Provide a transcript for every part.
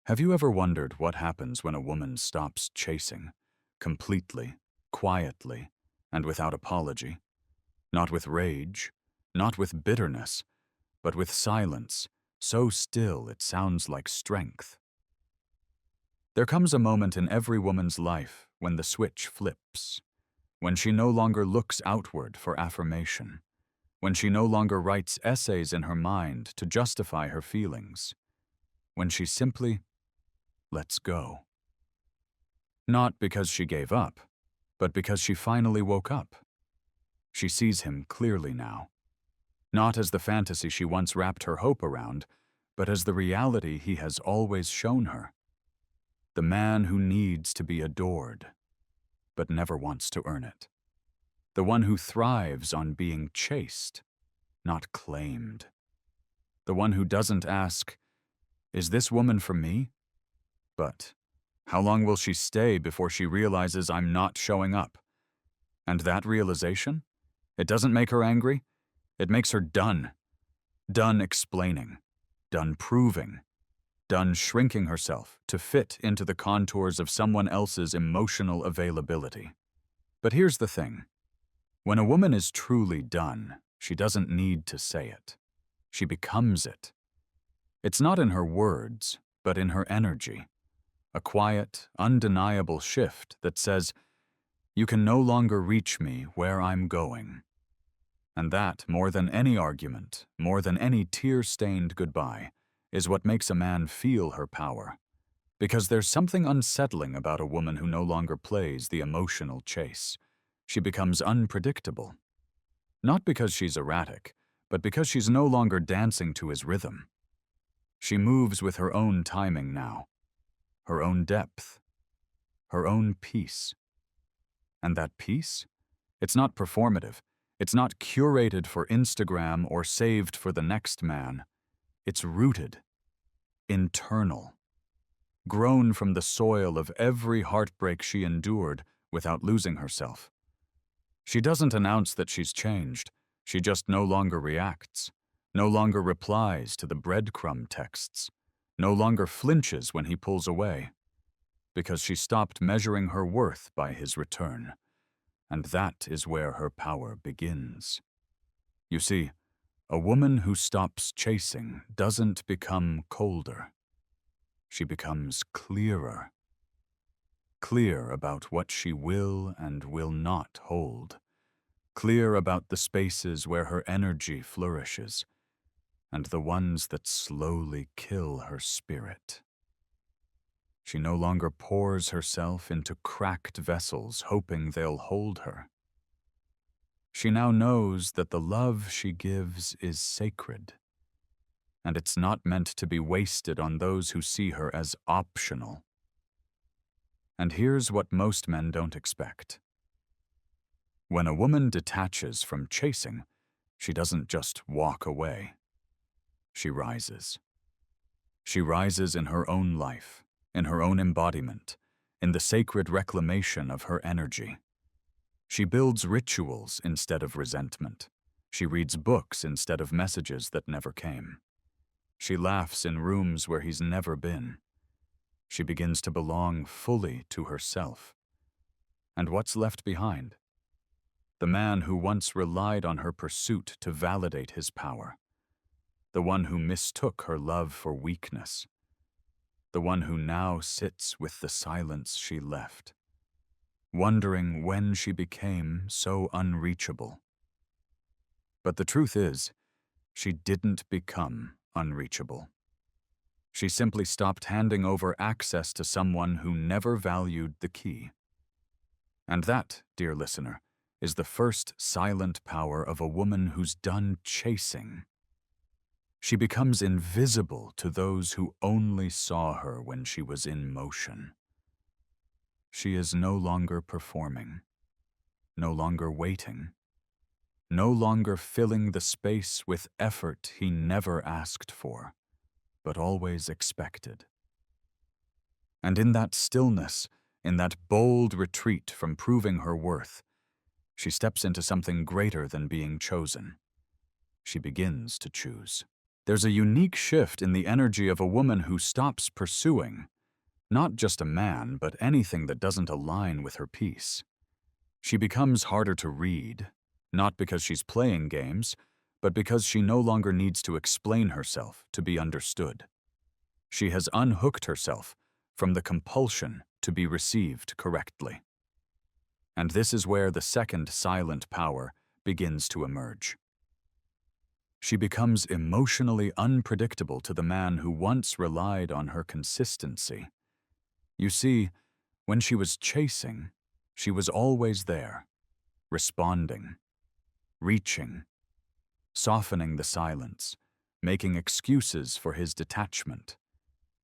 Have you ever wondered what happens when a woman stops chasing, completely, quietly, and without apology? Not with rage, not with bitterness, but with silence, so still it sounds like strength. There comes a moment in every woman's life when the switch flips, when she no longer looks outward for affirmation, when she no longer writes essays in her mind to justify her feelings, when she simply lets go. Not because she gave up, but because she finally woke up. She sees him clearly now, not as the fantasy she once wrapped her hope around, but as the reality he has always shown her. The man who needs to be adored, but never wants to earn it. The one who thrives on being chased, not claimed. The one who doesn't ask, "Is this woman for me?" but, "How long will she stay before she realizes I'm not showing up?" And that realization? It doesn't make her angry. It makes her done. Done explaining. Done proving. Done shrinking herself to fit into the contours of someone else's emotional availability. But here's the thing. When a woman is truly done, she doesn't need to say it. She becomes it. It's not in her words, but in her energy. A quiet, undeniable shift that says, "You can no longer reach me where I'm going." And that, more than any argument, more than any tear-stained goodbye, is what makes a man feel her power. Because there's something unsettling about a woman who no longer plays the emotional chase. She becomes unpredictable. Not because she's erratic, but because she's no longer dancing to his rhythm. She moves with her own timing now, her own depth, her own peace. And that peace? It's not performative. It's not curated for Instagram or saved for the next man. It's rooted, internal, grown from the soil of every heartbreak she endured without losing herself. She doesn't announce that she's changed. She just no longer reacts, no longer replies to the breadcrumb texts, no longer flinches when he pulls away, because she stopped measuring her worth by his return. And that is where her power begins. You see, a woman who stops chasing doesn't become colder. She becomes clearer. Clear about what she will and will not hold. Clear about the spaces where her energy flourishes, and the ones that slowly kill her spirit. She no longer pours herself into cracked vessels hoping they'll hold her. She now knows that the love she gives is sacred, and it's not meant to be wasted on those who see her as optional. And here's what most men don't expect. When a woman detaches from chasing, she doesn't just walk away. She rises. She rises in her own life, in her own embodiment, in the sacred reclamation of her energy. She builds rituals instead of resentment. She reads books instead of messages that never came. She laughs in rooms where he's never been. She begins to belong fully to herself. And what's left behind? The man who once relied on her pursuit to validate his power. The one who mistook her love for weakness. The one who now sits with the silence she left, wondering when she became so unreachable. But the truth is, she didn't become unreachable. She simply stopped handing over access to someone who never valued the key. And that, dear listener, is the first silent power of a woman who's done chasing. She becomes invisible to those who only saw her when she was in motion. She is no longer performing, no longer waiting, no longer filling the space with effort he never asked for, but always expected. And in that stillness, in that bold retreat from proving her worth, she steps into something greater than being chosen. She begins to choose. There's a unique shift in the energy of a woman who stops pursuing, not just a man, but anything that doesn't align with her peace. She becomes harder to read, not because she's playing games, but because she no longer needs to explain herself to be understood. She has unhooked herself from the compulsion to be received correctly. And this is where the second silent power begins to emerge. She becomes emotionally unpredictable to the man who once relied on her consistency. You see, when she was chasing, she was always there, responding, reaching, softening the silence, making excuses for his detachment.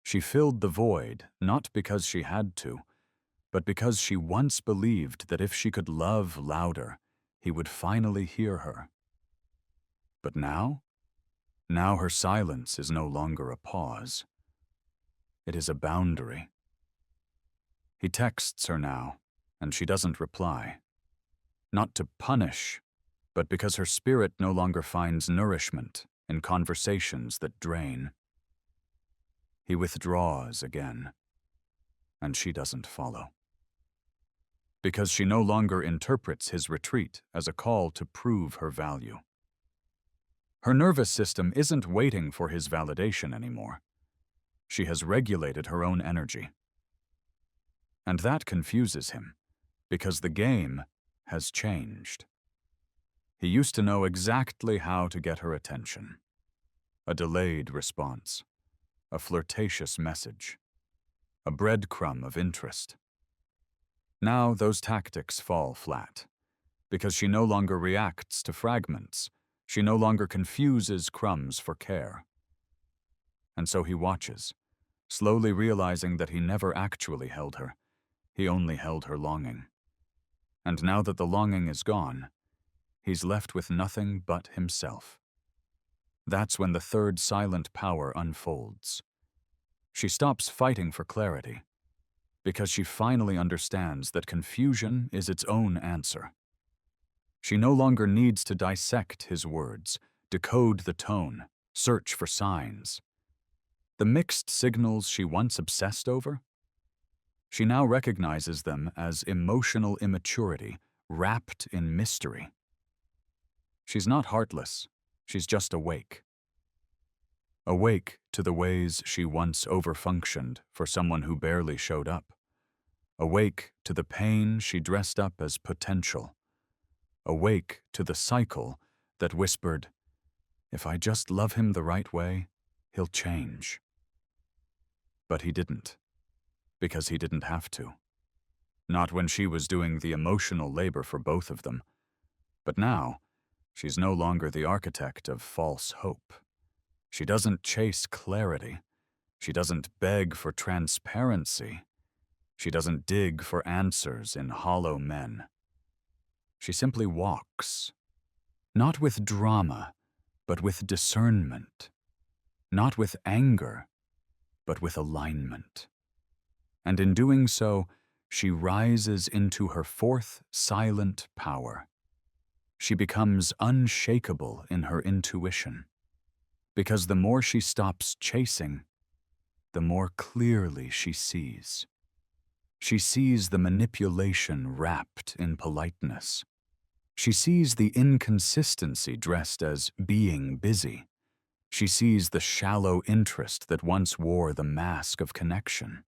She filled the void not because she had to, but because she once believed that if she could love louder, he would finally hear her. But now her silence is no longer a pause. It is a boundary. He texts her now, and she doesn't reply. Not to punish, but because her spirit no longer finds nourishment in conversations that drain. He withdraws again, and she doesn't follow. Because she no longer interprets his retreat as a call to prove her value. Her nervous system isn't waiting for his validation anymore. She has regulated her own energy. And that confuses him, because the game has changed. He used to know exactly how to get her attention. A delayed response, a flirtatious message, a breadcrumb of interest. Now those tactics fall flat, because she no longer reacts to fragments. She no longer confuses crumbs for care. And so he watches, slowly realizing that he never actually held her. He only held her longing. And now that the longing is gone, he's left with nothing but himself. That's when the third silent power unfolds. She stops fighting for clarity, because she finally understands that confusion is its own answer. She no longer needs to dissect his words, decode the tone, search for signs. The mixed signals she once obsessed over? She now recognizes them as emotional immaturity wrapped in mystery. She's not heartless, she's just awake. Awake to the ways she once overfunctioned for someone who barely showed up. Awake to the pain she dressed up as potential. Awake to the cycle that whispered, "If I just love him the right way, he'll change." But he didn't, because he didn't have to. Not when she was doing the emotional labor for both of them. But now, she's no longer the architect of false hope. She doesn't chase clarity. She doesn't beg for transparency. She doesn't dig for answers in hollow men. She simply walks, not with drama, but with discernment, not with anger, but with alignment. And in doing so, she rises into her fourth silent power. She becomes unshakable in her intuition, because the more she stops chasing, the more clearly she sees. She sees the manipulation wrapped in politeness. She sees the inconsistency dressed as being busy. She sees the shallow interest that once wore the mask of connection.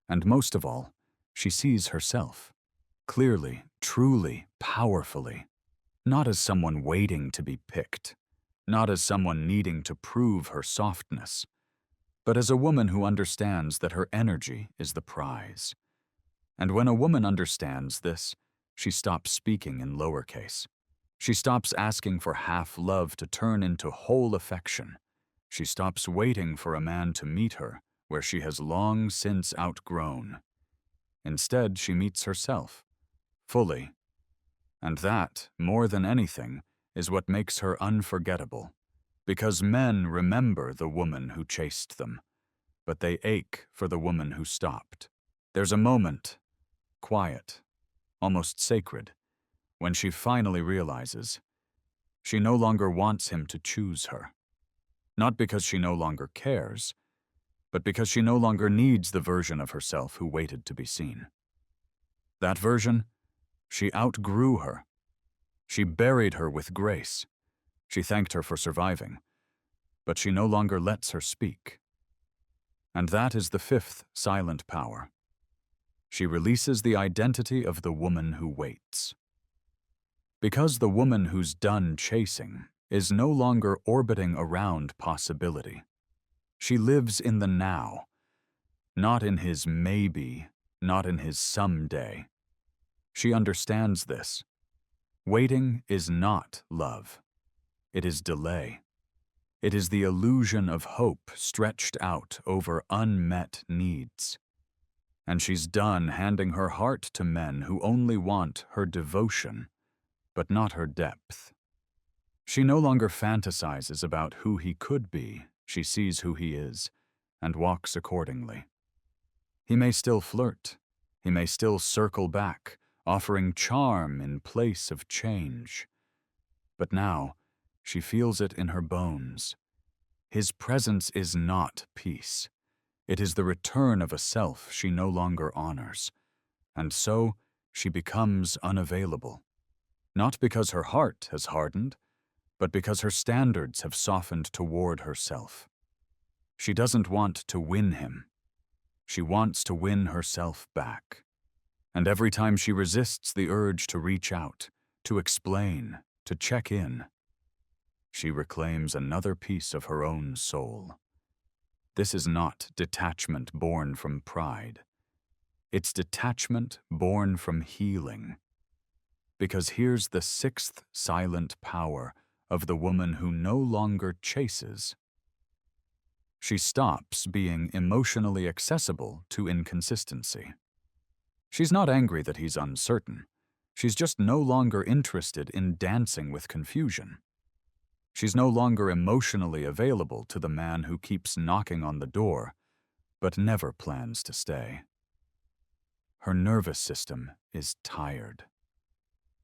And most of all, she sees herself, clearly, truly, powerfully, not as someone waiting to be picked, not as someone needing to prove her softness, but as a woman who understands that her energy is the prize. And when a woman understands this, she stops speaking in lowercase. She stops asking for half love to turn into whole affection. She stops waiting for a man to meet her where she has long since outgrown. Instead, she meets herself, fully. And that, more than anything, is what makes her unforgettable. Because men remember the woman who chased them, but they ache for the woman who stopped. There's a moment, quiet, almost sacred, when she finally realizes she no longer wants him to choose her. Not because she no longer cares, but because she no longer needs the version of herself who waited to be seen. That version, she outgrew her. She buried her with grace. She thanked her for surviving, but she no longer lets her speak. And that is the fifth silent power. She releases the identity of the woman who waits. Because the woman who's done chasing is no longer orbiting around possibility. She lives in the now, not in his maybe, not in his someday. She understands this. Waiting is not love. It is delay. It is the illusion of hope stretched out over unmet needs. And she's done handing her heart to men who only want her devotion, but not her depth. She no longer fantasizes about who he could be. She sees who he is and walks accordingly. He may still flirt. He may still circle back, offering charm in place of change. But now, she feels it in her bones. His presence is not peace. It is the return of a self she no longer honors. And so, she becomes unavailable. Not because her heart has hardened, but because her standards have softened toward herself. She doesn't want to win him. She wants to win herself back. And every time she resists the urge to reach out, to explain, to check in, she reclaims another piece of her own soul. This is not detachment born from pride. It's detachment born from healing. Because here's the sixth silent power of the woman who no longer chases. She stops being emotionally accessible to inconsistency. She's not angry that he's uncertain. She's just no longer interested in dancing with confusion. She's no longer emotionally available to the man who keeps knocking on the door, but never plans to stay. Her nervous system is tired.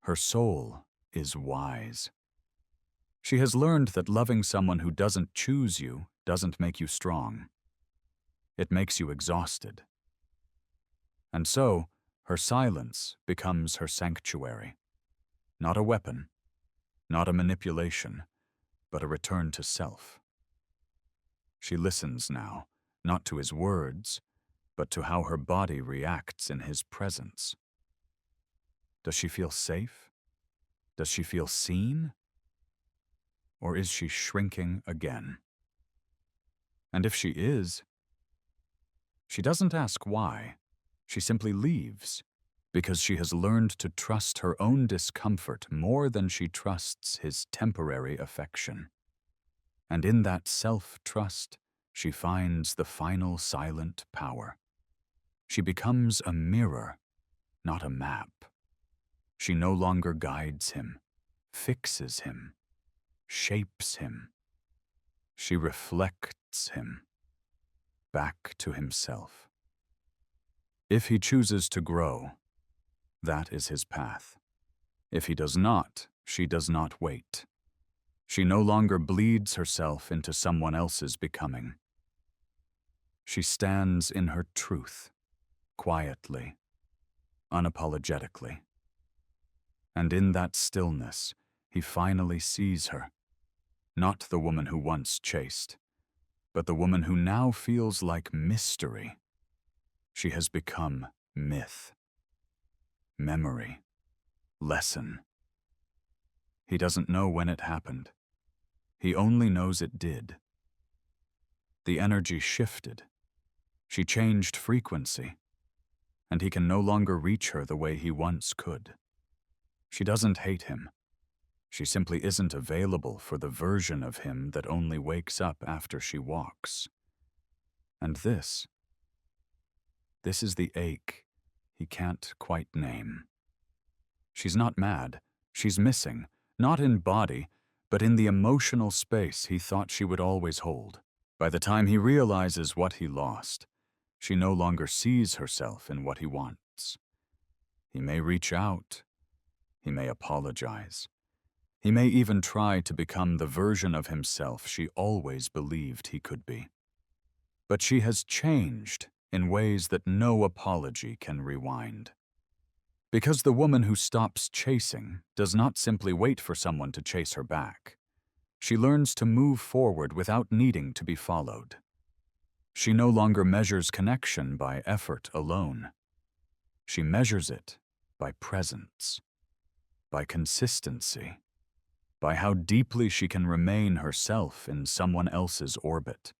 Her soul is wise. She has learned that loving someone who doesn't choose you doesn't make you strong. It makes you exhausted. And so, her silence becomes her sanctuary. Not a weapon, not a manipulation, but a return to self. She listens now, not to his words, but to how her body reacts in his presence. Does she feel safe? Does she feel seen? Or is she shrinking again? And if she is, she doesn't ask why. She simply leaves, because she has learned to trust her own discomfort more than she trusts his temporary affection. And in that self-trust, she finds the final silent power. She becomes a mirror, not a map. She no longer guides him, fixes him, shapes him. She reflects him back to himself. If he chooses to grow, that is his path. If he does not, she does not wait. She no longer bleeds herself into someone else's becoming. She stands in her truth, quietly, unapologetically. And in that stillness, he finally sees her. Not the woman who once chased, but the woman who now feels like mystery. She has become myth, memory, lesson. He doesn't know when it happened. He only knows it did. The energy shifted. She changed frequency, and he can no longer reach her the way he once could. She doesn't hate him. She simply isn't available for the version of him that only wakes up after she walks. And this is the ache he can't quite name. She's not mad. She's missing, not in body, but in the emotional space he thought she would always hold. By the time he realizes what he lost, she no longer sees herself in what he wants. He may reach out. He may apologize. He may even try to become the version of himself she always believed he could be. But she has changed in ways that no apology can rewind. Because the woman who stops chasing does not simply wait for someone to chase her back. She learns to move forward without needing to be followed. She no longer measures connection by effort alone. She measures it by presence, by consistency, by how deeply she can remain herself in someone else's orbit.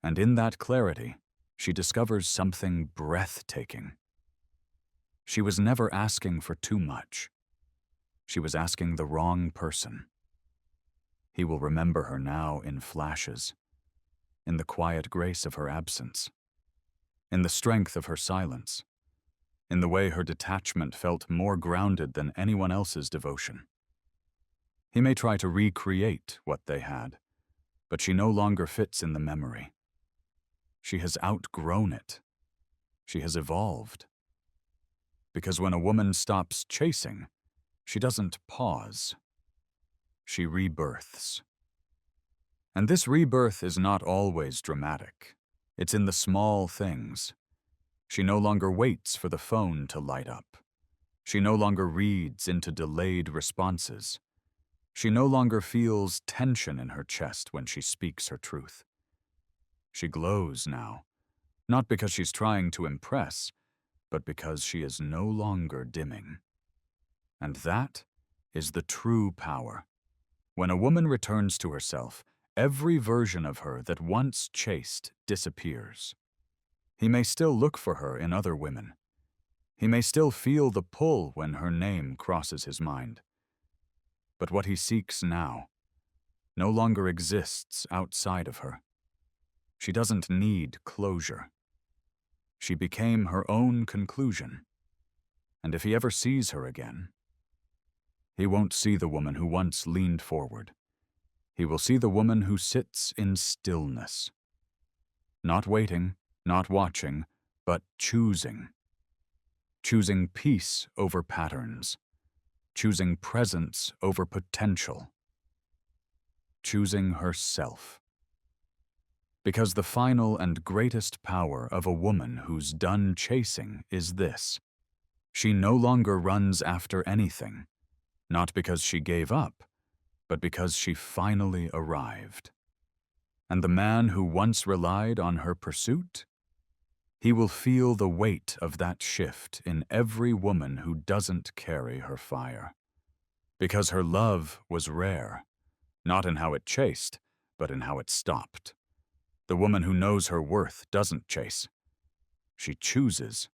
And in that clarity, she discovers something breathtaking. She was never asking for too much. She was asking the wrong person. He will remember her now in flashes, in the quiet grace of her absence, in the strength of her silence, in the way her detachment felt more grounded than anyone else's devotion. He may try to recreate what they had, but she no longer fits in the memory. She has outgrown it. She has evolved. Because when a woman stops chasing, she doesn't pause. She rebirths. And this rebirth is not always dramatic. It's in the small things. She no longer waits for the phone to light up. She no longer reads into delayed responses. She no longer feels tension in her chest when she speaks her truth. She glows now, not because she's trying to impress, but because she is no longer dimming. And that is the true power. When a woman returns to herself, every version of her that once chased disappears. He may still look for her in other women. He may still feel the pull when her name crosses his mind. But what he seeks now no longer exists outside of her. She doesn't need closure. She became her own conclusion. And if he ever sees her again, he won't see the woman who once leaned forward. He will see the woman who sits in stillness. Not waiting, not watching, but choosing. Choosing peace over patterns. Choosing presence over potential. Choosing herself. Because the final and greatest power of a woman who's done chasing is this. She no longer runs after anything, not because she gave up, but because she finally arrived. And the man who once relied on her pursuit, he will feel the weight of that shift in every woman who doesn't carry her fire. Because her love was rare, not in how it chased, but in how it stopped. The woman who knows her worth doesn't chase. She chooses